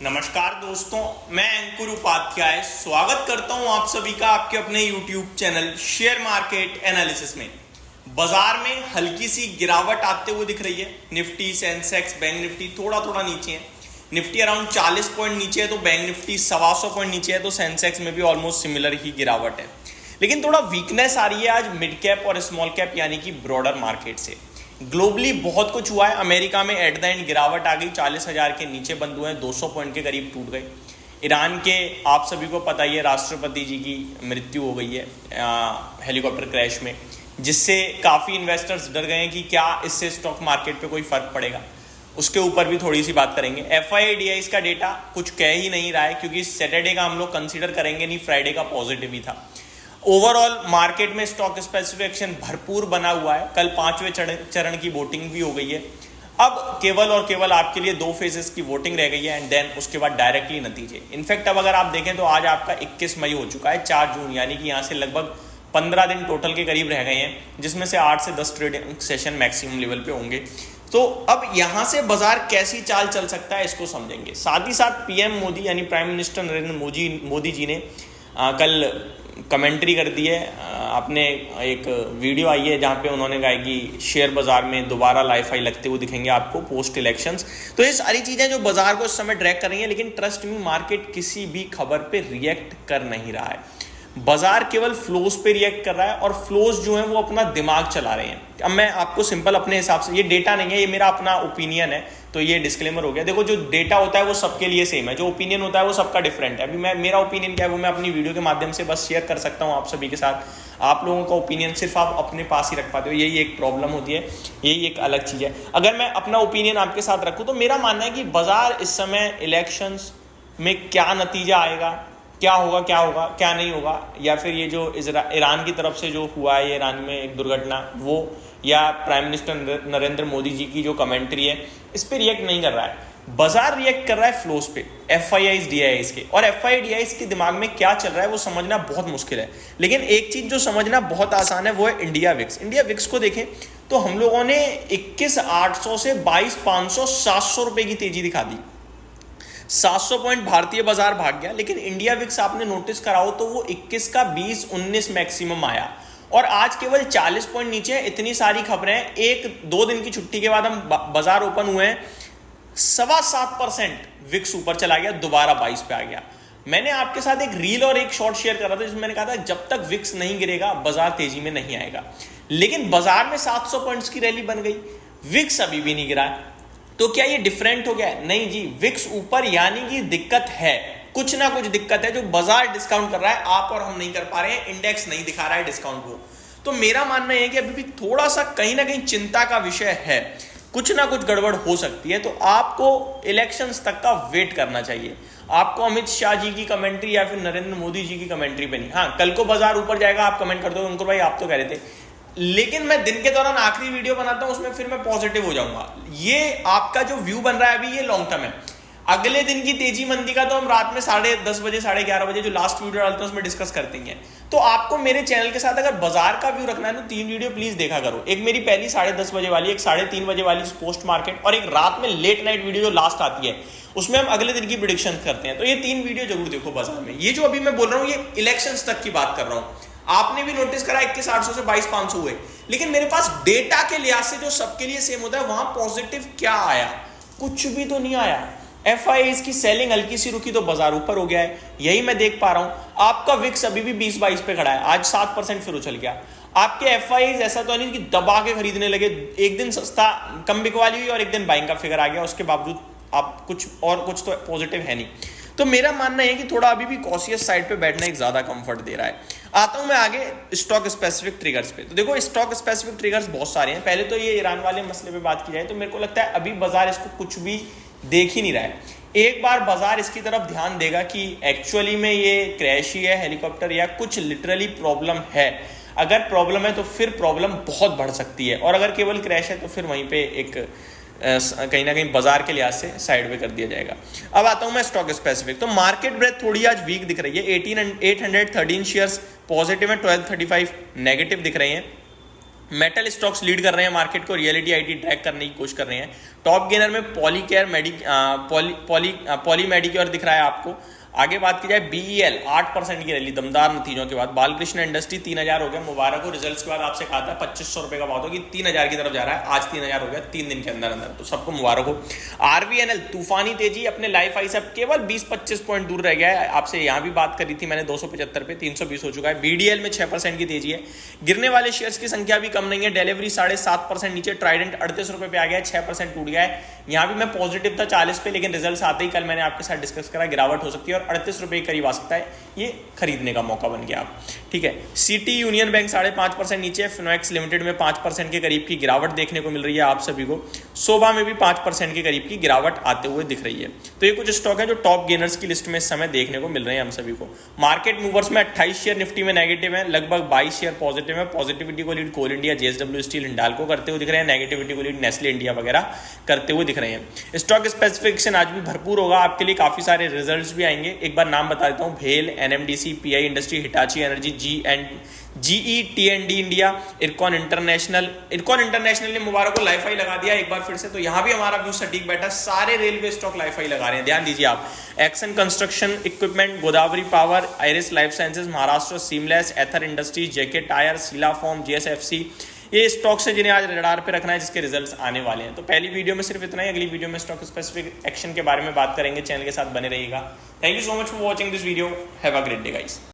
नमस्कार दोस्तों, मैं अंकुर उपाध्याय स्वागत करता हूं आप सभी का आपके अपने YouTube channel share market analysis में। बाजार में हल्की सी गिरावट आते हुए दिख रही है। निफ्टी, सेंसेक्स, बैंक निफ्टी थोड़ा थोड़ा नीचे है। निफ्टी अराउंड 40 पॉइंट नीचे है तो बैंक निफ्टी 125 पॉइंट नीचे है, तो सेंसेक्स में भी ऑलमोस्ट सिमिलर ही गिरावट है। लेकिन थोड़ा वीकनेस आ रही है आज मिड कैप और स्मॉल कैप यानी कि ब्रॉडर मार्केट से। ग्लोबली बहुत कुछ हुआ है। अमेरिका में एट द एंड गिरावट आ गई, 40,000 के नीचे बंद हुए हैं, 200 पॉइंट के करीब टूट गए। ईरान के आप सभी को पता ही है, राष्ट्रपति जी की मृत्यु हो गई है हेलीकॉप्टर क्रैश में, जिससे काफ़ी इन्वेस्टर्स डर गए हैं कि क्या इससे स्टॉक मार्केट पे कोई फर्क पड़ेगा। उसके ऊपर भी थोड़ी सी बात करेंगे। FIDIs का डेटा कुछ कह ही नहीं रहा है, क्योंकि सैटरडे का हम लोग कंसीडर करेंगे नहीं, फ्राइडे का पॉजिटिव ही था। ओवरऑल मार्केट में स्टॉक स्पेसिफिक एक्शन भरपूर बना हुआ है। कल 5वें चरण की वोटिंग भी हो गई है। अब केवल और केवल आपके लिए 2 फेजेस की वोटिंग रह गई है एंड देन उसके बाद डायरेक्टली नतीजे। इनफैक्ट अब अगर आप देखें तो आज आपका 21 मई हो चुका है, 4 जून, यानी कि यहाँ से लगभग 15 दिन टोटल के करीब रह गए हैं, जिसमें से 8 से 10 ट्रेडिंग सेशन मैक्सिमम लेवल पे होंगे। तो अब यहाँ से बाजार कैसी चाल चल सकता है इसको समझेंगे। साथ ही साथ PM मोदी यानी प्राइम मिनिस्टर नरेंद्र मोदी जी ने कल कमेंट्री कर दी है। आपने एक वीडियो आई है जहाँ पे उन्होंने कहा कि शेयर बाजार में दोबारा लाइफ हाई लगते हुए दिखेंगे आपको पोस्ट इलेक्शंस। तो ये सारी चीज़ें जो बाजार को इस समय ट्रैक कर रही हैं, लेकिन ट्रस्ट मी मार्केट किसी भी खबर पे रिएक्ट कर नहीं रहा है। बाजार केवल फ्लोज पे रिएक्ट कर रहा है और फ्लोज जो है वो अपना दिमाग चला रहे हैं। अब मैं आपको सिंपल अपने हिसाब से, ये डेटा नहीं है, ये मेरा अपना ओपिनियन है, तो ये डिस्क्लेमर हो गया। देखो, जो डेटा होता है वो सबके लिए सेम है, जो ओपिनियन होता है वो सबका डिफरेंट है। अभी मेरा ओपिनियन क्या है वो मैं अपनी वीडियो के माध्यम से बस शेयर कर सकता हूँ आप सभी के साथ। आप लोगों का ओपिनियन सिर्फ आप अपने पास ही रख पाते हो, यही एक प्रॉब्लम होती है, यही एक अलग चीज़ है। अगर मैं अपना ओपिनियन आपके साथ रखूँ तो मेरा मानना है कि बाजार इस समय इलेक्शंस में क्या नतीजा आएगा, क्या होगा क्या नहीं होगा, या फिर ये जो ईरान की तरफ से जो हुआ है, ईरान में एक दुर्घटना, वो, या प्राइम मिनिस्टर नरेंद्र मोदी जी की जो कमेंट्री है, इस पे रिएक्ट नहीं कर रहा है। बाजार रिएक्ट कर रहा है फ्लोस पे, FIIs DIIs के। और FIDIs के दिमाग में क्या चल रहा है वो समझना बहुत मुश्किल है। लेकिन एक चीज जो समझना बहुत आसान है वो है इंडिया विक्स को देखें तो हम लोगों ने 21,800 से 22,500 700 रुपए की तेजी दिखा दी। 700 पॉइंट भारतीय बाजार भाग गया, लेकिन इंडिया विक्स आपने नोटिस कराओ तो वो 21 का 20-19 मैक्सिमम आया और आज केवल 40 पॉइंट नीचे है। इतनी सारी खबरें हैं, 1-2 दिन की छुट्टी के बाद हम बाजार ओपन हुए हैं, 7.25% विक्स ऊपर चला गया, दोबारा 22 पे आ गया। मैंने आपके साथ एक रील और एक शॉर्ट शेयर कर रहा था जिसमें मैंने कहा था जब तक विक्स नहीं गिरेगा बाजार तेजी में नहीं आएगा। लेकिन बाजार में 700 पॉइंट्स की रैली बन गई, विक्स अभी भी नहीं गिरा है। तो क्या ये डिफरेंट हो गया? नहीं जी, विक्स ऊपर यानी कि दिक्कत है, कुछ ना कुछ दिक्कत है जो बाजार डिस्काउंट कर रहा है, आप और हम नहीं कर पा रहे हैं, इंडेक्स नहीं दिखा रहा है डिस्काउंट वो। तो मेरा मानना है कि अभी भी थोड़ा सा कहीं ना कहीं चिंता का विषय है, कुछ ना कुछ गड़बड़ हो सकती है। तो आपको इलेक्शंस तक का वेट करना चाहिए। आपको अमित शाह जी की कमेंट्री या फिर नरेंद्र मोदी जी की कमेंट्री पे नहीं। हाँ, कल को बाजार ऊपर जाएगा, आप कमेंट कर दो अंकुर भाई आप तो कह रहे थे, लेकिन मैं दिन के दौरान आखिरी वीडियो बनाता हूं, उसमें फिर मैं पॉजिटिव हो जाऊंगा। ये आपका जो व्यू बन रहा है अभी, ये लॉन्ग टर्म है। अगले दिन की तेजी मंदी का तो हम रात में 10:30 बजे 11:30 बजे जो लास्ट वीडियो डालते हैं उसमें डिस्कस करते हैं। तो आपको मेरे चैनल के साथ अगर बाजार का व्यू रखना है तो 3 वीडियो प्लीज देखा करो। एक मेरी पहली 10:30 बजे वाली, एक 3:30 बजे वाली पोस्ट मार्केट, और एक रात में लेट नाइट वीडियो जो लास्ट आती है उसमें हम अगले दिन की प्रेडिक्शन करते हैं। तो ये 3 वीडियो जरूर देखो बाजार में। ये जो अभी मैं बोल रहा हूँ ये इलेक्शंस तक की बात कर रहा हूँ। आपने भी नोटिस करा 21,800 से 22,500 हुए, लेकिन मेरे पास डेटा के लिहाज से जो सबके लिए सेम होता है वहां पॉजिटिव क्या आया? कुछ भी तो नहीं आया। FIIs की सेलिंग हल्की सी रुकी तो बाजार ऊपर हो गया है, यही मैं देख पा रहा हूं। आपका विक्स अभी भी 20-22 पे खड़ा है, आज 7% फिर उछल गया। आपके FIIs ऐसा तो नहीं कि दबा के खरीदने लगे, एक दिन सस्ता कम बिकवाली हुई और एक दिन बाइंग का फिगर आ गया, उसके बावजूद आप कुछ तो पॉजिटिव है नहीं। तो मेरा मानना है कि थोड़ा अभी भी कॉशियस साइड पे बैठना एक ज्यादा कंफर्ट दे रहा है। आता हूं मैं आगे स्टॉक स्पेसिफिक ट्रिगर्स पे। तो देखो, स्टॉक स्पेसिफिक ट्रिगर्स बहुत सारे हैं। पहले तो ये ईरान वाले मसले पे बात की जाए तो मेरे को लगता है अभी बाजार इसको कुछ भी देख ही नहीं रहा है। एक बार बाजार इसकी तरफ ध्यान देगा कि एक्चुअली में ये क्रैश ही है हेलीकॉप्टर या कुछ लिटरली प्रॉब्लम है। अगर प्रॉब्लम है तो फिर प्रॉब्लम बहुत बढ़ सकती है, और अगर केवल क्रैश है तो फिर वहीं पे एक कहीं ना कहीं बाजार के लिहाज से साइड पे कर दिया जाएगा। अब आता हूं मैं स्टॉक स्पेसिफिक। तो मार्केट ब्रेथ थोड़ी आज वीक दिख रही है। 813 शेयर्स पॉजिटिव है, 1235 नेगेटिव दिख रहे हैं। मेटल स्टॉक्स लीड कर रहे हैं मार्केट को, रियलिटी आईटी ट्रैक करने की कोशिश कर रहे हैं। टॉप गेनर में पॉलीकेयर पॉली मेडिक्योर दिख रहा है आपको। आगे बात की जाए बीईएल 8% की रैली दमदार नतीजों के बाद। बालकृष्ण इंडस्ट्री 3000 हो गया, मुबारक हो। रिजल्ट्स के बाद आपसे कहा था 2500 रुपए का भाव होगी, 3000 की तरफ जा रहा है, आज 3000 हो गया 3 दिन के अंदर अंदर, तो सबको मुबारक हो। आरवीएनएल तूफानी तेजी, अपने लाइफ हाई से अब केवल 20-25 पॉइंट दूर रह गया है। आपसे यहां भी बात करी थी मैंने 275 पे, 320 हो चुका है। बीडीएल में 6% की तेजी है। गिरने वाले शेयर्स की संख्या भी कम नहीं है। डिलीवरी 7.5% नीचे, ट्राइडेंट 38 रुपए पे आ गया है, 6% टूट गया है। यहां भी मैं पॉजिटिव था 40 पे, लेकिन रिजल्ट्स आते ही कल मैंने आपके साथ डिस्कस करा गिरावट हो सकती है और 38 रुपए के करीब आ सकता है, ये खरीदने का मौका बन गया आप, ठीक है। सिटी यूनियन बैंक 5.5% नीचे, फिनोएक्स लिमिटेड में 5% के करीब की गिरावट देखने को मिल रही है आप सभी को। सोभा में भी 5% के करीब की गिरावट आते हुए दिख रही है। तो ये कुछ स्टॉक है जो टॉप गेनर्स की लिस्ट में इस समय देखने को मिल रहे हैं हम सभी को। मार्केट मूवर्स में 28 शेयर निफ्टी में नेगेटिव है, लगभग 22 शेयर पॉजिटिव है। पॉजिटिविटी को लीड कोल इंडिया, जेएसडब्ल्यू स्टील, हिंडाल्को करते हुए दिख रहे हैं। नेगेटिविटी को लीड नेस्ले इंडिया वगैरह करते हुए दिख रहे हैं। स्टॉक स्पेसिफिकेशन आज भी भरपूर होगा आपके लिए, काफी सारे रिजल्ट्स भी आएंगे। एक बार नाम बता देता हूं, भेल, NMDC, PI industry, Hitachi energy, GE टी&डी इंडिया, इरकॉन इंटरनेशनल ने मुबारक को लाइफ हाई लगा दिया एक बार फिर से, तो यहां भी हमारा व्यू सटीक बैठा। सारे रेलवे स्टॉक लाइफ हाई लगा रहे हैं, ध्यान दीजिए आप। Action construction equipment, Godavari power, Iris life sciences, Maharashtra seamless, Aether industries, JK tyre, Sheela foam, GSFC, ये स्टॉक्स है जिन्हें आज रडार पे रखना है, जिसके रिजल्ट्स आने वाले हैं। तो पहली वीडियो में सिर्फ इतना ही, अगली वीडियो में स्टॉक स्पेसिफिक एक्शन के बारे में बात करेंगे। चैनल के साथ बने रहिएगा। Thank you so much for watching this video. Have a great day guys.